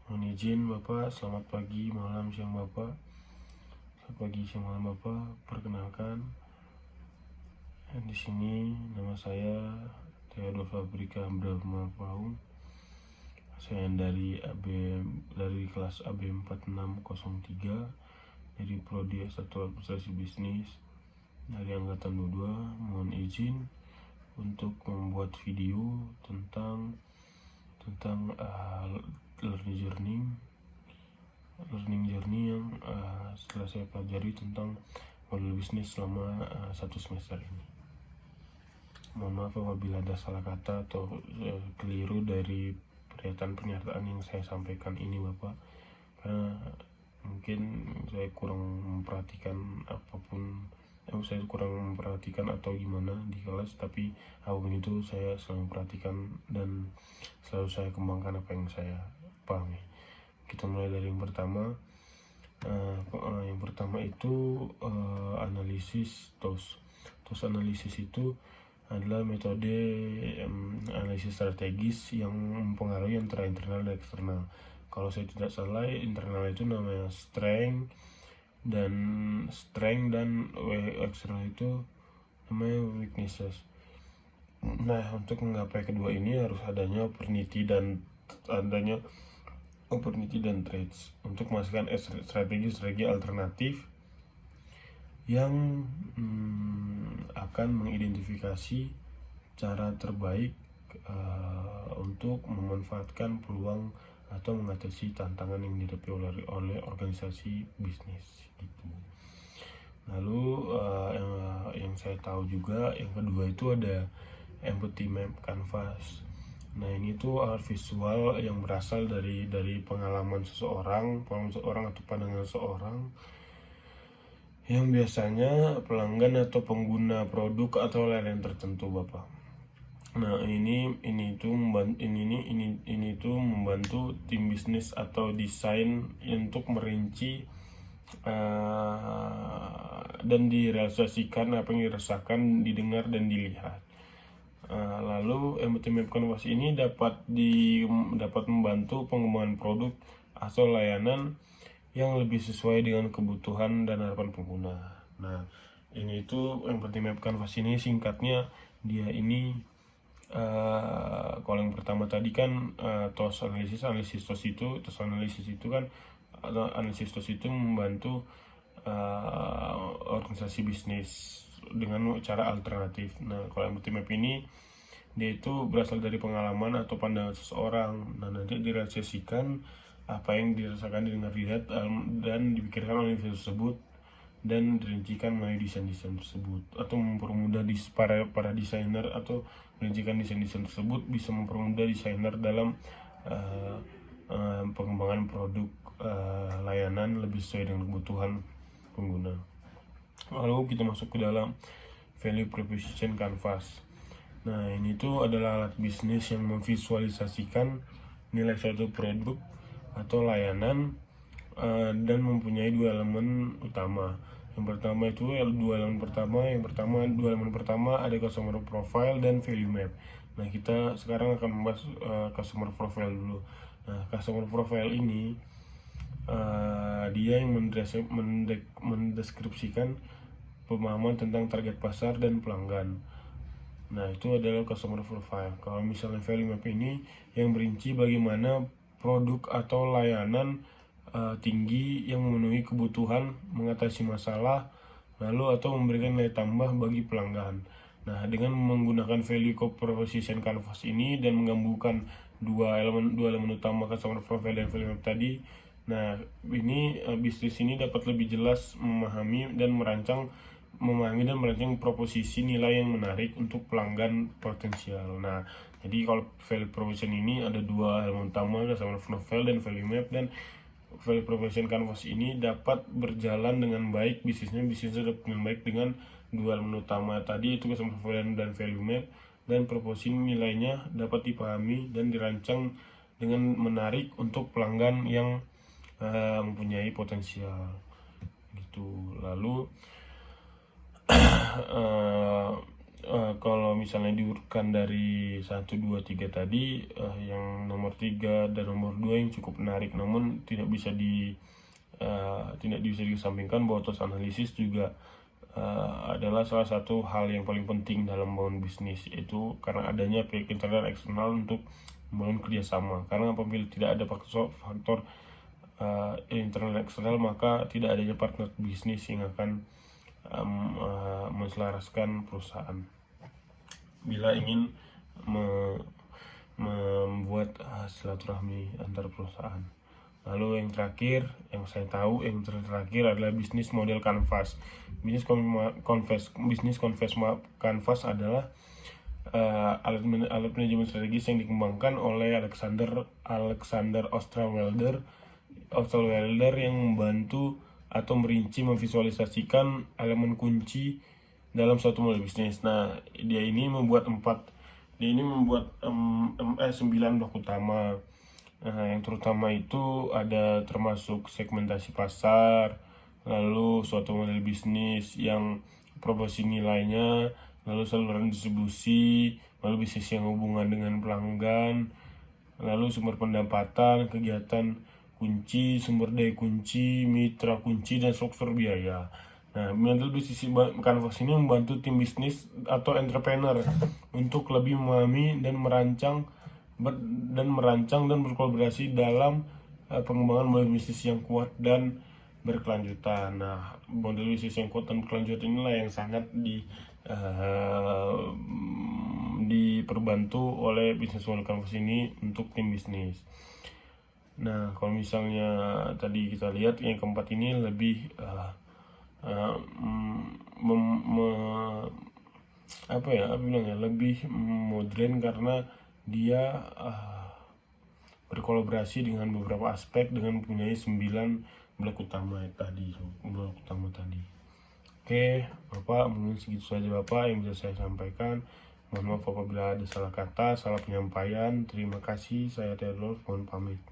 Mohon izin Bapak, selamat pagi, malam, siang Bapak. Selamat pagi, siang, malam Bapak. Perkenalkan, di sini nama saya Theodor Fabrika Brahma Paung. Saya dari kelas AB 4603 dari Prodi S1 Administrasi Bisnis dari angkatan 22. Mohon izin untuk membuat video tentang learning journey yang setelah saya pelajari tentang model bisnis selama 1 semester ini. Mohon maaf apabila ada salah kata atau keliru dari pernyataan yang saya sampaikan ini Bapak, karena mungkin saya kurang memperhatikan atau gimana di kelas, tapi apapun itu saya selalu memperhatikan dan selalu saya kembangkan apa yang saya pahami. Kita mulai dari yang pertama. Yang pertama itu analisis TOS. TOS analisis itu adalah metode analisis strategis yang mempengaruhi antara internal dan eksternal. Kalau saya tidak salah, internal itu namanya strength dan eksternal itu namanya weaknesses. Nah, untuk menggapai kedua ini harus adanya opportunity dan traits untuk menghasilkan strategi alternatif yang akan mengidentifikasi cara terbaik untuk memanfaatkan peluang atau mengatasi tantangan yang dihadapi oleh organisasi bisnis gitu. Lalu yang saya tahu juga yang kedua itu ada empathy map canvas. Nah, ini tuh art visual yang berasal dari pengalaman seseorang atau pandangan seseorang yang biasanya pelanggan atau pengguna produk atau layanan tertentu Bapak. Nah, ini tuh membantu tim bisnis atau desain untuk merinci dan direalisasikan apa yang dirasakan, didengar dan dilihat. Lalu empathy map canvas ini dapat membantu pengembangan produk atau layanan yang lebih sesuai dengan kebutuhan dan harapan pengguna. Nah, ini itu empathy map canvas ini singkatnya dia ini kalau yang pertama tadi kan TOS analisis itu membantu organisasi bisnis dengan cara alternatif. Nah, kalau empathy map ini dia itu berasal dari pengalaman atau pandangan seseorang. Nah, nanti direalisasikan apa yang dirasakan, didengar, lihat dan dipikirkan oleh individu tersebut dan dirincikan melalui desain-desain tersebut, atau mempermudah para desainer, atau merincikan desain-desain tersebut bisa mempermudah desainer dalam pengembangan produk layanan lebih sesuai dengan kebutuhan pengguna. Lalu kita masuk ke dalam value proposition canvas. Nah, ini tuh adalah alat bisnis yang memvisualisasikan nilai suatu produk atau layanan dan mempunyai dua elemen utama. Yang pertama ada customer profile dan value map. Nah, kita sekarang akan membahas customer profile dulu. Nah, customer profile ini dia yang mendeskripsikan pemahaman tentang target pasar dan pelanggan. Nah, itu adalah customer profile. Kalau misalnya value map ini yang merinci bagaimana produk atau layanan tinggi yang memenuhi kebutuhan, mengatasi masalah, lalu atau memberikan nilai tambah bagi pelanggan. Nah, dengan menggunakan value proposition canvas ini dan menggabungkan dua elemen utama customer profile dan value map tadi, nah ini bisnis ini dapat lebih jelas memahami dan merancang proposisi nilai yang menarik untuk pelanggan potensial. Nah, jadi kalau value proposition ini ada dua elemen utama, customer profile dan value map, dan value proposition canvas ini dapat berjalan dengan baik, bisnisnya dapat dengan baik dengan dua elemen utama tadi, itu customer profile dan value map, dan proposisi nilainya dapat dipahami dan dirancang dengan menarik untuk pelanggan yang mempunyai potensial gitu. Lalu kalau misalnya diurutkan dari 1, 2, 3 tadi, yang nomor 3 dan nomor 2 yang cukup menarik, namun tidak bisa dikesampingkan bahwa tos analisis juga adalah salah satu hal yang paling penting dalam membangun bisnis, yaitu karena adanya pihak internal dan eksternal untuk membangun kerjasama. Karena apabila tidak ada faktor internal dan eksternal, maka tidak adanya partner bisnis yang akan menselaraskan perusahaan bila ingin membuat silaturahmi antar perusahaan. Lalu yang terakhir, yang saya tahu yang terakhir adalah bisnis model canvas. Bisnis canvas adalah alat manajemen strategis yang dikembangkan oleh Alexander Osterwelder yang membantu atau merinci memvisualisasikan elemen kunci dalam suatu model bisnis. Nah, dia ini membuat 9 blok utama. Yang terutama itu ada termasuk segmentasi pasar, lalu suatu model bisnis yang proporsi nilainya, lalu saluran distribusi, lalu bisnis yang hubungan dengan pelanggan, lalu sumber pendapatan, kegiatan kunci, sumber daya kunci, mitra kunci, dan struktur biaya. Nah, model bisnis canvas ini membantu tim bisnis atau entrepreneur untuk lebih memahami dan merancang dan berkolaborasi dalam pengembangan model bisnis yang kuat dan berkelanjutan. Nah, model bisnis yang kuat dan berkelanjutan inilah yang sangat diperbantu oleh bisnis model canvas ini untuk tim bisnis. Nah, kalau misalnya tadi kita lihat yang keempat ini lebih lebih modern karena dia berkolaborasi dengan beberapa aspek dengan mempunyai 9 blok utama tadi. Oke, Bapak, mungkin segitu saja Bapak yang bisa saya sampaikan. Mohon maaf apabila ada salah kata, salah penyampaian. Terima kasih, saya Theodor, mohon pamit.